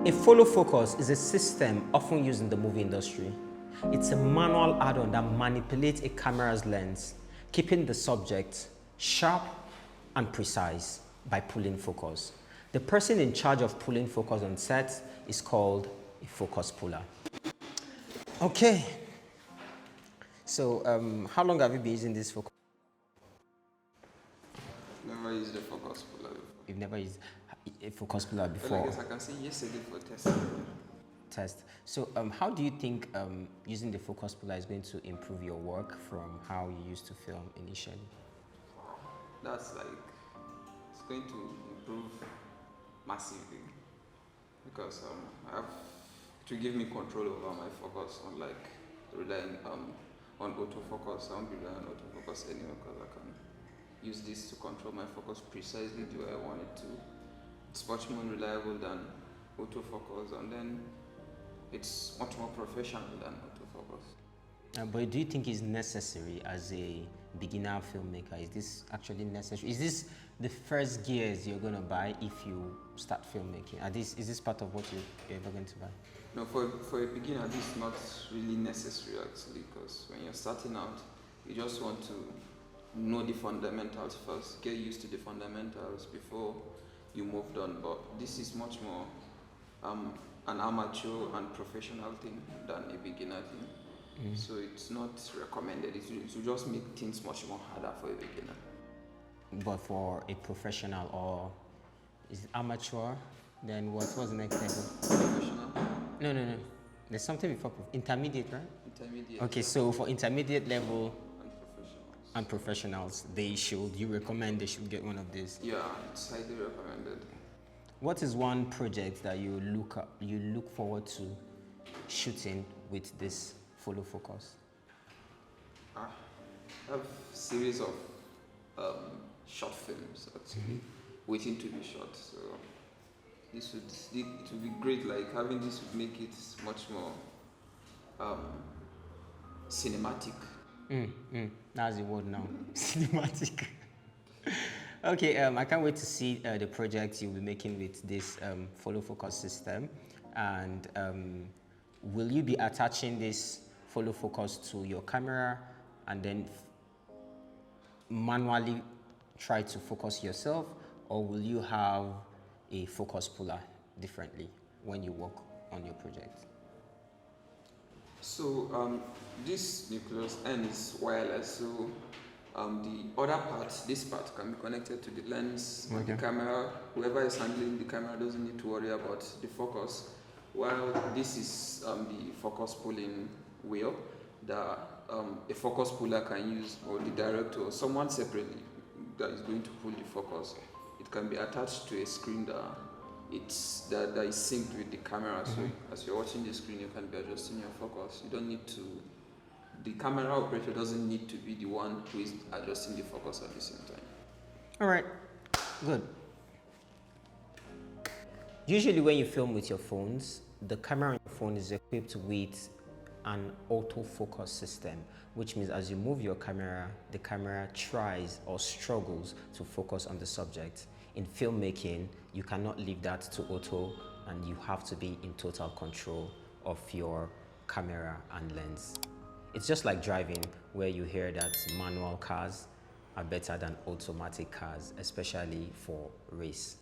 A follow focus is a system often used in the movie industry. It's a manual add-on that manipulates a camera's lens, keeping the subject sharp and precise by pulling focus. The person in charge of pulling focus on set is called a focus puller. Okay. So, how long have you been using this focus? Never used a focus puller before. You've never used a focus puller before? Well, I guess I can say yesterday for testing. Test. So, how do you think using the focus puller is going to improve your work from how you used to film initially? That's like, it's going to improve massively because it will give me control over my focus, unlike relying on autofocus. I won't be relying on autofocus anymore because I can use this to control my focus precisely the way I want it to. It's much more reliable than autofocus, and then it's much more professional than autofocus. But do you think it's necessary as a beginner filmmaker? Is this actually necessary? Is this the first gears you're going to buy if you start filmmaking? Is this part of what you're ever going to buy? No, for a beginner, this is not really necessary actually, because when you're starting out, you just want to know the fundamentals first, get used to the fundamentals before you moved on. But this is much more an amateur and professional thing than a beginner thing. So it's not recommended. It will just make things much more harder for a beginner. But for a professional, or is it amateur? Then what's the next level? Professional? No. There's something before intermediate, right? Intermediate. Okay, so for intermediate level and professionals. and professionals, you recommend they should get one of these? Yeah, it's highly recommended. What is one project that you look forward to shooting with this follow focus? I have a series of short films actually waiting to be shot. So it would be great. Like having this would make it much more cinematic. That's the word now. Cinematic. Okay, I can't wait to see the project you'll be making with this follow focus system. And will you be attaching this follow focus to your camera and then manually try to focus yourself, or will you have a focus puller differently when you work on your project? So this Nucleus N is wireless, so the other part, this part, can be connected to the lens of the camera. Whoever is handling the camera doesn't need to worry about the focus. While this is the focus pulling wheel that a focus puller can use, or the director, or someone separately that is going to pull the focus. It can be attached to a screen that is synced with the camera. So as you're watching the screen, you can be adjusting your focus. You don't need to. The camera operator doesn't need to be the one who is adjusting the focus at the same time. All right, good. Usually when you film with your phones, the camera on your phone is equipped with an autofocus system, which means as you move your camera, the camera tries or struggles to focus on the subject. In filmmaking, you cannot leave that to auto, and you have to be in total control of your camera and lens. It's just like driving, where you hear that manual cars are better than automatic cars, especially for race.